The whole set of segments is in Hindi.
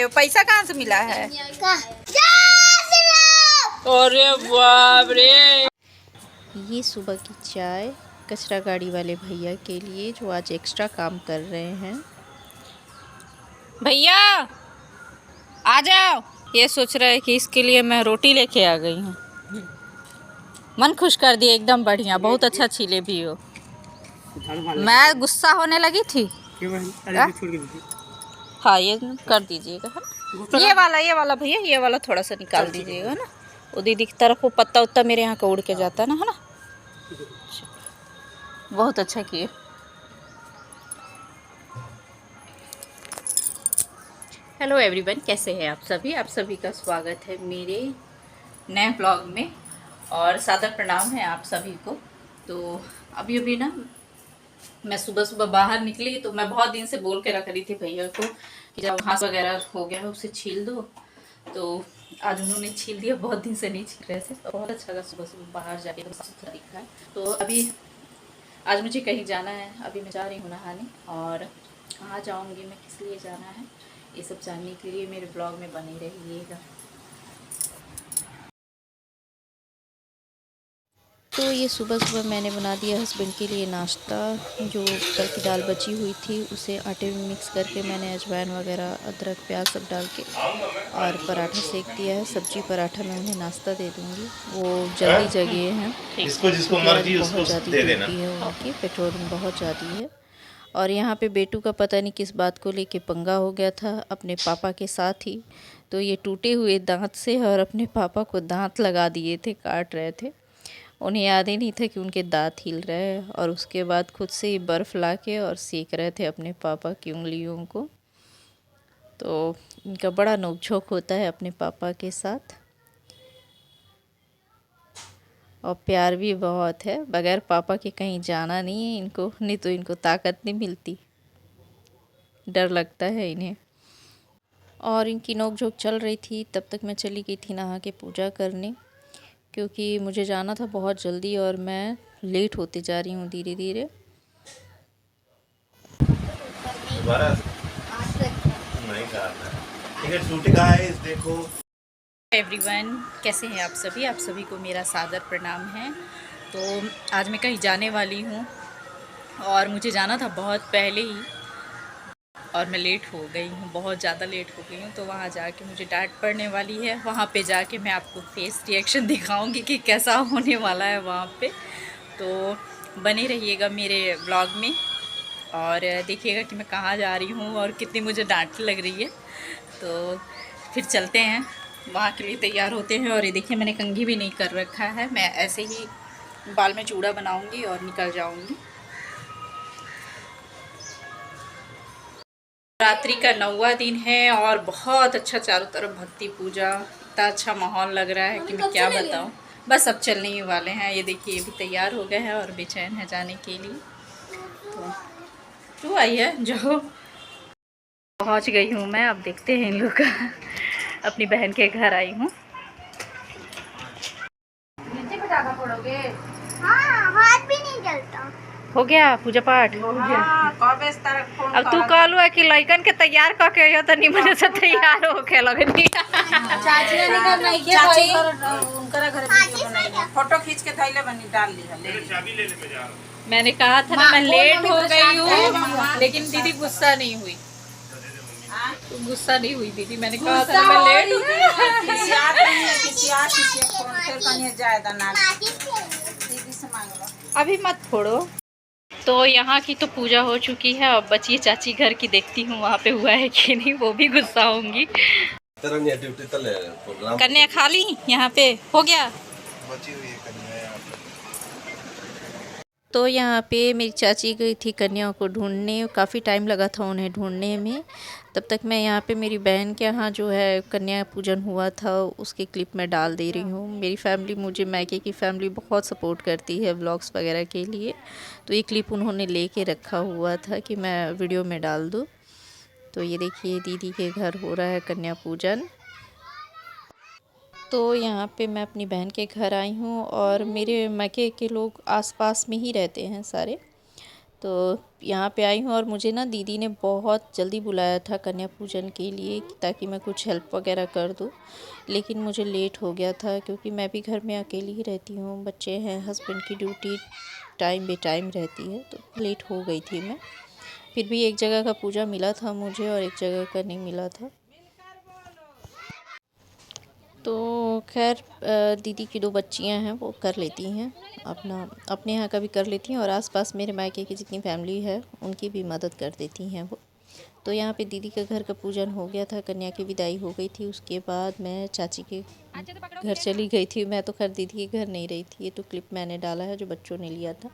आए हो? पैसा कहाँ से मिला है? अरे बाप रे। ये सुबह की चाय कचरा गाड़ी वाले भैया के लिए जो आज एक्स्ट्रा काम कर रहे हैं। भैया आ जाओ। ये सोच रहा है कि इसके लिए मैं रोटी लेके आ गई हूँ। मन खुश कर दिए एकदम बढ़िया, बहुत अच्छा छीले भी हो। मैं गुस्सा होने लगी थी। हाँ ये कर दीजिएगा है। ये वाला भैया, ये वाला थोड़ा सा निकाल दीजिएगा ना। वो दीदी की तरफ वो पत्ता उत्ता मेरे यहाँ का उड़ के जाता है ना। बहुत अच्छा किए। हेलो एवरीवन, कैसे हैं आप सभी? आप सभी का स्वागत है मेरे नए ब्लॉग में और सादर प्रणाम है आप सभी को। तो अभी ना मैं सुबह बाहर निकली तो मैं बहुत दिन से बोल के रख रही थी भैया को कि जब घास वगैरह हो गया है उसे छील दो। तो आज उन्होंने छील दिया, बहुत दिन से नहीं छील रहे थे। तो बहुत अच्छा लगा सुबह बाहर जाके, तो साफ सुथरा दिखा है। तो अभी आज मुझे कहीं जाना है, अभी मैं जा रही हूँ नहाने। और कहाँ जाऊँगी, मैं किस लिए जाना है, ये सब जानने के लिए मेरे ब्लॉग में बने रहिएगा। तो ये सुबह मैंने बना दिया हस्बैंड के लिए नाश्ता। जो कल की दाल बची हुई थी उसे आटे में मिक्स करके मैंने अजवाइन वगैरह, अदरक, प्याज सब डाल के और पराठा सेक दिया है। सब्जी पराठा मैं उन्हें नाश्ता दे दूँगी, वो जल्दी जगे हैं। जिसको मर्जी उसको दे देना। है उनकी पेट्रोलिंग बहुत ज़्यादा है। और यहाँ पे बेटू का पता नहीं किस बात को लेके पंगा हो गया था अपने पापा के साथ ही। तो ये टूटे हुए दांत से और अपने पापा को दांत लगा दिए थे, काट रहे थे। उन्हें याद ही नहीं था कि उनके दांत हिल रहे हैं। और उसके बाद खुद से ही बर्फ़ ला के और सेक रहे थे अपने पापा की उंगलियों को। तो इनका बड़ा नोक-झोंक होता है अपने पापा के साथ और प्यार भी बहुत है। बगैर पापा के कहीं जाना नहीं है इनको, नहीं तो इनको ताकत नहीं मिलती, डर लगता है इन्हें। और इनकी नोक-झोंक चल रही थी, तब तक मैं चली गई थी नहा के पूजा करने, क्योंकि मुझे जाना था बहुत जल्दी और मैं लेट होते जा रही हूँ धीरे धीरे। देखो एवरीवन, कैसे हैं आप सभी? आप सभी को मेरा सादर प्रणाम है। तो आज मैं कहीं जाने वाली हूँ और मुझे जाना था बहुत पहले ही और मैं लेट हो गई हूँ, बहुत ज़्यादा लेट हो गई हूँ। तो वहाँ जाके मुझे डांट पड़ने वाली है। वहाँ पे जाके मैं आपको फेस रिएक्शन दिखाऊंगी कि कैसा होने वाला है वहाँ पे। तो बने रहिएगा मेरे ब्लॉग में और देखिएगा कि मैं कहाँ जा रही हूँ और कितनी मुझे डांट लग रही है। तो फिर चलते हैं, वहाँ के लिए तैयार होते हैं। और ये देखिए मैंने कंघी भी नहीं कर रखा है, मैं ऐसे ही बाल में चूड़ा बनाऊँगी और निकल जाऊँगी। रात्रि का 9वां दिन है और बहुत अच्छा चारों तरफ भक्ति पूजा, इतना अच्छा माहौल लग रहा है कि मैं क्या बताऊं। बस अब चलने ही वाले हैं। ये देखिए ये भी तैयार हो गए हैं और बेचैन है जाने के लिए। तो तू आई है जो पहुंच गई हूं मैं। अब देखते हैं इन लोग का। अपनी बहन के घर आई हूँ। नीचे को जाकर पड़ोगे? हाँ, हाथ भी नहीं जलता। हो गया पूजा पाठ? हो गया। अब तू कहलू है कि लइकन के तैयार करके आइयो तो निमन से तैयार होके लगनी। चाची उनकरा घर फोटो खींच के थैले बनी डाल ली। मैंने कहा था ना मैं लेट हो गई हूँ, लेकिन दीदी गुस्सा नहीं हुई। गुस्सा नहीं हुई दीदी, मैंने कहा था मैं लेट हूँ। अभी मत फोड़ो। तो यहाँ की तो पूजा हो चुकी है, अब बची चाची घर की, देखती हूँ वहाँ पे हुआ है कि नहीं, वो भी गुस्सा होंगी। कन्या खा ली यहाँ पे? हो गया? बची हुई है कन्या यहाँ पे। तो यहाँ पे मेरी चाची गई थी कन्याओं को ढूंढने, काफ़ी टाइम लगा था उन्हें ढूंढने में। तब तक मैं यहाँ पे मेरी बहन के यहाँ जो है कन्या पूजन हुआ था उसकी क्लिप मैं डाल दे रही हूँ। मेरी फैमिली, मुझे मैके की फैमिली बहुत सपोर्ट करती है व्लॉग्स वगैरह के लिए। तो ये क्लिप उन्होंने लेके रखा हुआ था कि मैं वीडियो में डाल दूँ। तो ये देखिए दीदी के घर हो रहा है कन्या पूजन। तो यहाँ पे मैं अपनी बहन के घर आई हूँ और मेरे मैके के लोग आसपास में ही रहते हैं सारे। तो यहाँ पे आई हूँ और मुझे ना दीदी ने बहुत जल्दी बुलाया था कन्या पूजन के लिए ताकि मैं कुछ हेल्प वगैरह कर दूँ, लेकिन मुझे लेट हो गया था क्योंकि मैं भी घर में अकेली ही रहती हूँ, बच्चे हैं, हस्बैंड की ड्यूटी टाइम बे टाइम रहती है, तो लेट हो गई थी मैं। फिर भी एक जगह का पूजा मिला था मुझे और एक जगह का नहीं मिला था। तो खैर दीदी की 2 बच्चियां हैं वो कर लेती हैं, अपने यहाँ का भी कर लेती हैं और आसपास मेरे मायके की जितनी फैमिली है उनकी भी मदद कर देती हैं वो। तो यहाँ पे दीदी के घर का पूजन हो गया था, कन्या की विदाई हो गई थी। उसके बाद मैं चाची के घर चली गई थी। मैं तो खैर दीदी के घर नहीं रही थी, ये तो क्लिप मैंने डाला है जो बच्चों ने लिया था।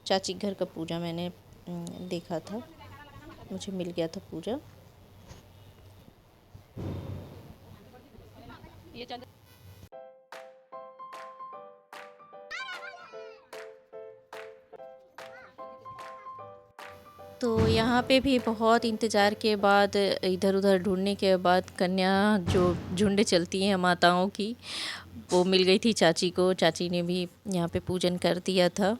चाची के घर का पूजा मैंने देखा था, मुझे मिल गया था पूजा। तो यहाँ पे भी बहुत इंतज़ार के बाद, इधर उधर ढूंढने के बाद कन्या जो झुंड चलती हैं माताओं की, वो मिल गई थी चाची को। चाची ने भी यहाँ पे पूजन कर दिया था।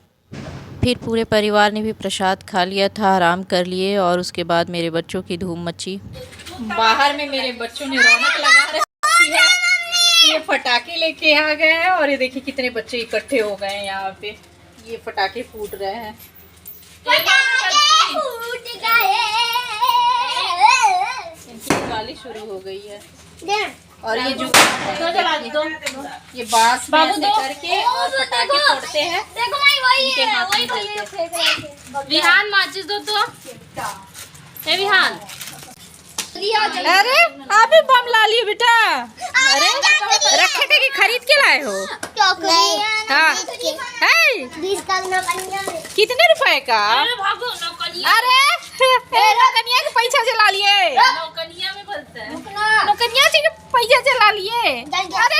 फिर पूरे परिवार ने भी प्रसाद खा लिया था, आराम कर लिए और उसके बाद मेरे बच्चों की धूम मची। बाहर में मेरे बच्चों ने रौनक लगा रखी है, ये पटाखे लेके आ गए हैं और ये देखिए कितने बच्चे इकट्ठे हो गए हैं यहाँ पे, ये पटाखे फूट रहे हैं। इनकी दिवाली शुरू हो गई है और ये जो ये बांस में ऐसे करके और पटाखे फोड़ते हैं, इनके हाथ में चलते हैं। विहान माचिस दो तो है विहान। अरे आप भी बम ला लिए बेटा? अरे रखे थे कि खरीद के लाए हो? हाँ है 20 का नौकनिया है। कितने रुपए का? भागो नौकनिया। अरे नौकनिया के पैसा चला लिए, नौकनिया में बोलते हैं। नौकनिया के पैसा चला लिए। अरे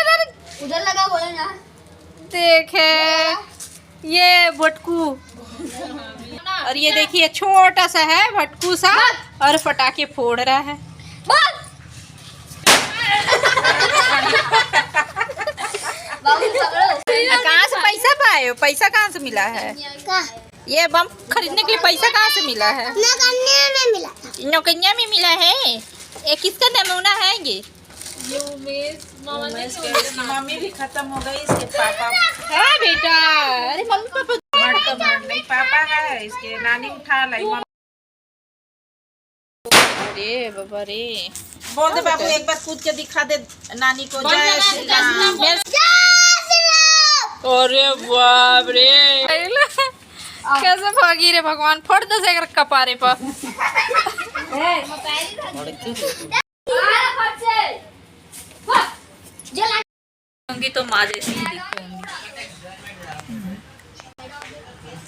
उधर लगा बोले ना। देखे ये भटकू और ये देखिए छोटा सा है भटकू सा और पटाखे फोड़ रहा है। कहाँ से पैसा पाए हो? पैसा कहाँ से मिला है? ये बम खरीदने के लिए पैसा कहाँ से मिला है? नौकनिया में मिला। नौकनिया में मिला है। ये किसका नमूना है ये? मम्मी भी खत्म हो गई, इसके पापा हाँ बेटा, अरे मम्मी पापा नहीं, पापा है इसके, नानी उठा लाई। अरे बाबा रे, बोल दे बाबू, एक बार कूद के दिखा दे नानी को। जय श्री राम। अरे बाप रे, कैसे भागी रे भगवान, फोड़ दे से कपारे पर। होंगी तो माँ जैसी ही दिखूंगी।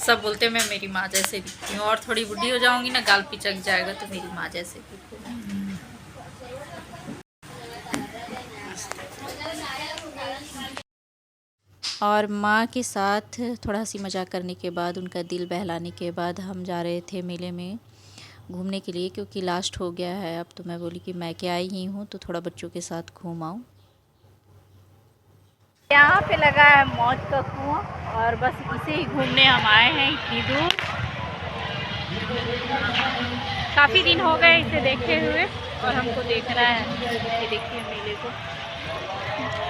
सब बोलते हैं मैं मेरी माँ जैसे दिखती हूँ, और थोड़ी बुढ़ी हो जाऊंगी ना, गाल पिचक जाएगा तो मेरी माँ जैसे दिखूंगी। और माँ के साथ थोड़ा हंसी मजाक करने के बाद, उनका दिल बहलाने के बाद हम जा रहे थे मेले में घूमने के लिए, क्योंकि लास्ट हो गया है अब। तो मैं बोली कि मैं क्या आई ही हूँ तो थोड़ा बच्चों के साथ घूम आऊँ। यहाँ पे लगा है मौज का कुआं और बस इसे ही घूमने हम आए हैं इतनी दूर। काफ़ी दिन हो गए इसे देखे हुए और हमको देखना है। ये देखिए मेले को,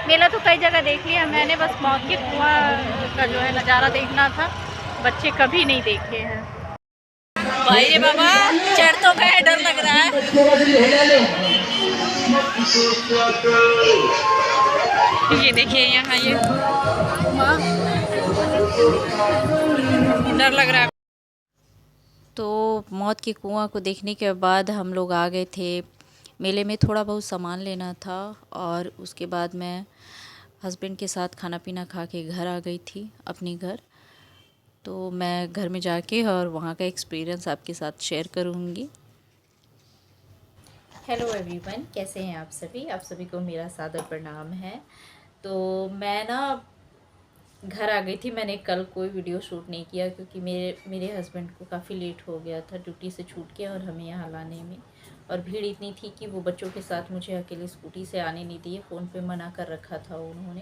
मेला तो कई जगह देख लिया मैंने, बस मौज के कुआं का जो है नज़ारा देखना था, बच्चे कभी नहीं देखे हैं। भाई रे बाबा, चढ़ तो गए, डर लग रहा है। ये देखिए यहाँ ये डर लग रहा है। तो मौत के कुआं को देखने के बाद हम लोग आ गए थे मेले में, थोड़ा बहुत सामान लेना था और उसके बाद मैं हस्बैंड के साथ खाना पीना खा के घर आ गई थी अपने घर। तो मैं घर में जाके और वहाँ का एक्सपीरियंस आपके साथ शेयर करूँगी। हेलो एवरीवन, कैसे हैं आप सभी? आप सभी को मेरा सादर प्रणाम है। तो मैं ना घर आ गई थी, मैंने कल कोई वीडियो शूट नहीं किया क्योंकि मेरे हस्बैंड को काफ़ी लेट हो गया था ड्यूटी से छूट के और हमें यहाँ लाने में, और भीड़ इतनी थी कि वो बच्चों के साथ मुझे अकेले स्कूटी से आने नहीं दिए, फ़ोन पे मना कर रखा था उन्होंने।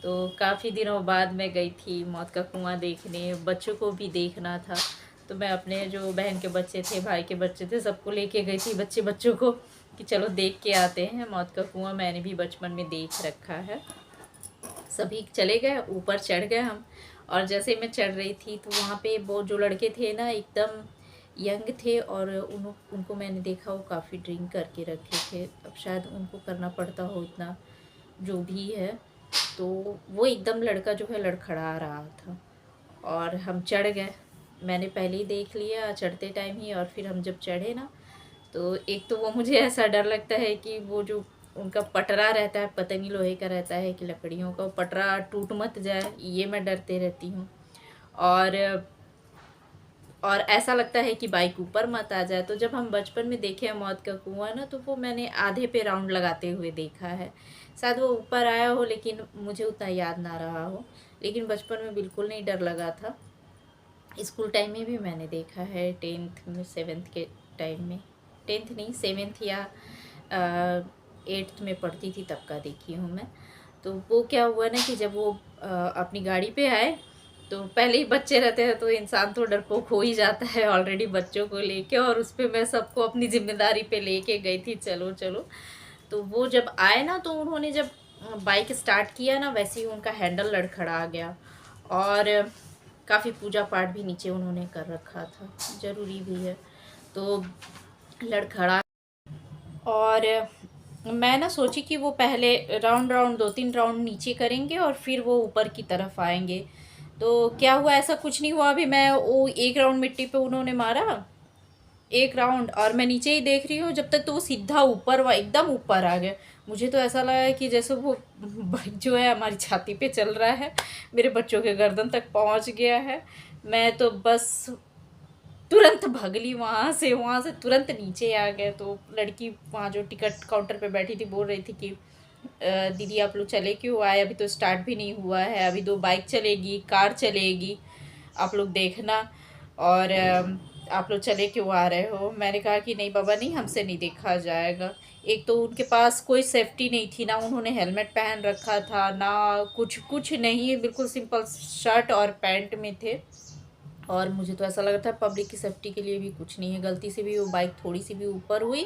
तो काफ़ी दिनों बाद मैं गई थी मौत का कुआं देखने, बच्चों को भी देखना था। तो मैं अपने जो बहन के बच्चे थे, भाई के बच्चे थे, सबको लेके गई थी, बच्चों को, कि चलो देख के आते हैं मौत का कुआं। मैंने भी बचपन में देख रखा है। सभी चले गए, ऊपर चढ़ गए हम। और जैसे मैं चढ़ रही थी तो वहाँ पे वो जो लड़के थे ना, एकदम यंग थे, और उनको मैंने देखा वो काफ़ी ड्रिंक करके रखे थे। अब शायद उनको करना पड़ता हो इतना, जो भी है। तो वो एकदम लड़का जो है लड़खड़ा रहा था, और हम चढ़ गए। मैंने पहले ही देख लिया चढ़ते टाइम ही, और फिर हम जब चढ़े ना, तो एक तो वो मुझे ऐसा डर लगता है कि वो जो उनका पटरा रहता है, पता नहीं लोहे का रहता है कि लकड़ियों का, वो पटरा टूट मत जाए, ये मैं डरते रहती हूँ। और ऐसा लगता है कि बाइक ऊपर मत आ जाए। तो जब हम बचपन में देखे हैं मौत का कुआं ना, तो वो मैंने आधे पे राउंड लगाते हुए देखा है। शायद वो ऊपर आया हो, लेकिन मुझे उतना याद ना रहा हो। लेकिन बचपन में बिल्कुल नहीं डर लगा था। स्कूल टाइम में भी मैंने देखा है, 10th में 7th के टाइम में, 10th नहीं 7th या 8th में पढ़ती थी तब का देखी हूँ मैं। तो वो क्या हुआ ना कि जब वो अपनी गाड़ी पे आए, तो पहले ही बच्चे रहते हैं तो इंसान तो डरपोक हो ही जाता है ऑलरेडी बच्चों को लेके, और उस पर मैं सबको अपनी जिम्मेदारी पे लेके गई थी, चलो चलो। तो वो जब आए ना, तो उन्होंने जब बाइक स्टार्ट किया ना, वैसे ही उनका हैंडल लड़खड़ा गया। और काफ़ी पूजा पाठ भी नीचे उन्होंने कर रखा था, ज़रूरी भी है, तो लड़खड़ा। और मैं ना सोची कि वो पहले राउंड 2-3 राउंड नीचे करेंगे और फिर वो ऊपर की तरफ आएंगे। तो क्या हुआ, ऐसा कुछ नहीं हुआ। अभी मैं वो एक राउंड मिट्टी पे उन्होंने मारा, एक राउंड, और मैं नीचे ही देख रही हूँ जब तक, तो वो सीधा ऊपर, वो एकदम ऊपर आ गया। मुझे तो ऐसा लगा कि जैसे वो बाइक जो है हमारी छाती पे चल रहा है, मेरे बच्चों के गर्दन तक पहुँच गया है। मैं तो बस तुरंत भगली वहाँ से तुरंत नीचे आ गए। तो लड़की वहाँ जो टिकट काउंटर पे बैठी थी बोल रही थी कि दीदी आप लोग चले क्यों आए, अभी तो स्टार्ट भी नहीं हुआ है, अभी 2 बाइक चलेगी, कार चलेगी, आप लोग देखना, और आप लोग चले क्यों आ रहे हो। मैंने कहा कि नहीं बाबा नहीं, हमसे नहीं देखा जाएगा। एक तो उनके पास कोई सेफ्टी नहीं थी ना, उन्होंने हेलमेट पहन रखा था ना, कुछ नहीं, बिल्कुल सिंपल शर्ट और पैंट में थे। और मुझे तो ऐसा लग रहा था पब्लिक की सेफ्टी के लिए भी कुछ नहीं है। गलती से भी वो बाइक थोड़ी सी भी ऊपर हुई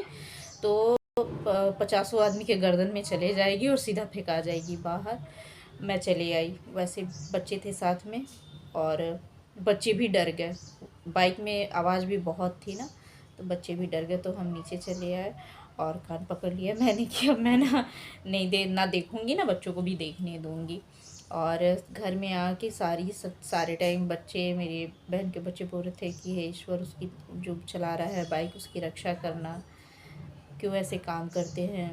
तो 50 आदमी के गर्दन में चले जाएगी और सीधा फेंका जाएगी बाहर। मैं चले आई, वैसे बच्चे थे साथ में, और बच्चे भी डर गए। बाइक में आवाज़ भी बहुत थी ना, तो बच्चे भी डर गए। तो हम नीचे चले आए और कान पकड़ लिया मैंने कि अब मैं ना देखूँगी ना, बच्चों को भी देखने दूँगी। और घर में आके सारे टाइम बच्चे, मेरे बहन के बच्चे बोल रहे थे कि हे ईश्वर, उसकी जो चला रहा है बाइक उसकी रक्षा करना, क्यों ऐसे काम करते हैं,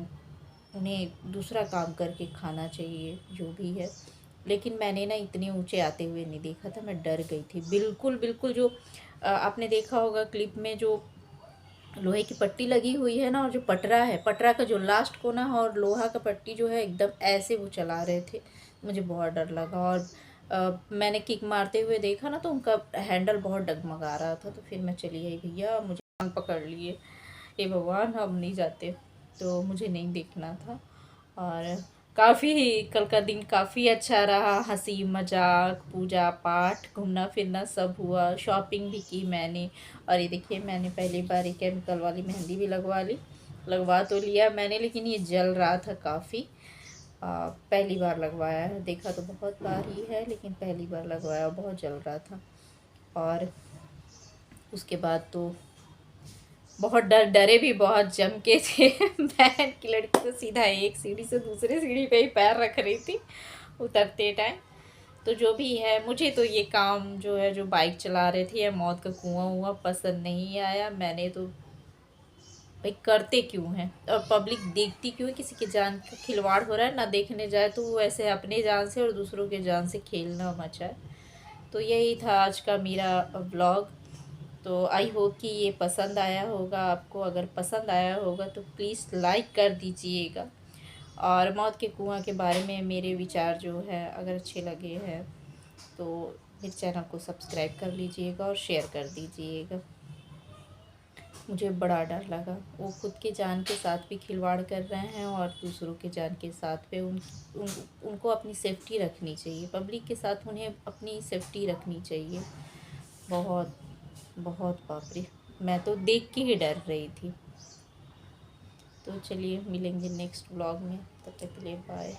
उन्हें दूसरा काम करके खाना चाहिए, जो भी है। लेकिन मैंने ना इतने ऊंचे आते हुए नहीं देखा था, मैं डर गई थी बिल्कुल। जो आपने देखा होगा क्लिप में, जो लोहे की पट्टी लगी हुई है ना, और जो पटरा का जो लास्ट कोना है और लोहा का पट्टी जो है, एकदम ऐसे वो चला रहे थे। मुझे बहुत डर लगा। और मैंने किक मारते हुए देखा ना, तो उनका हैंडल बहुत डगमगा रहा था। तो फिर मैं चली आई, भैया मुझे कान पकड़ लिए, हे भगवान हम नहीं जाते। तो मुझे नहीं देखना था। और काफ़ी कल का दिन काफ़ी अच्छा रहा, हंसी मजाक, पूजा पाठ, घूमना फिरना सब हुआ, शॉपिंग भी की मैंने। और ये देखिए, मैंने पहली बार एक केमिकल वाली मेहंदी भी लगवा तो लिया मैंने, लेकिन ये जल रहा था काफ़ी। पहली बार लगवाया है, देखा तो बहुत बार ही है, लेकिन पहली बार लगवाया, बहुत जल रहा था। और उसके बाद तो बहुत डरे भी बहुत जम के थे। बहन की लड़की तो सीधा एक सीढ़ी से दूसरे सीढ़ी पे ही पैर रख रही थी उतरते टाइम। तो जो भी है, मुझे तो ये काम जो है, जो बाइक चला रहे थे, या मौत का कुआं पसंद नहीं आया। मैंने तो भाई करते क्यों हैं, और पब्लिक देखती क्यों है, किसी की जान का खिलवाड़ हो रहा है ना, देखने जाए तो वो ऐसे अपने जान से और दूसरों के जान से खेलना मचा है। तो यही था आज का मेरा व्लॉग। तो आई होप कि ये पसंद आया होगा आपको। अगर पसंद आया होगा तो प्लीज़ लाइक कर दीजिएगा। और मौत के कुआं के बारे में मेरे विचार जो है, अगर अच्छे लगे हैं तो मेरे चैनल को सब्सक्राइब कर लीजिएगा और शेयर कर दीजिएगा। मुझे बड़ा डर लगा, वो खुद के जान के साथ भी खिलवाड़ कर रहे हैं और दूसरों के जान के साथ पे उनको अपनी सेफ्टी रखनी चाहिए। पब्लिक के साथ उन्हें अपनी सेफ्टी रखनी चाहिए। बहुत बहुत बाप रे, मैं तो देख के ही डर रही थी। तो चलिए मिलेंगे नेक्स्ट व्लॉग में, तब तक के लिए बाय।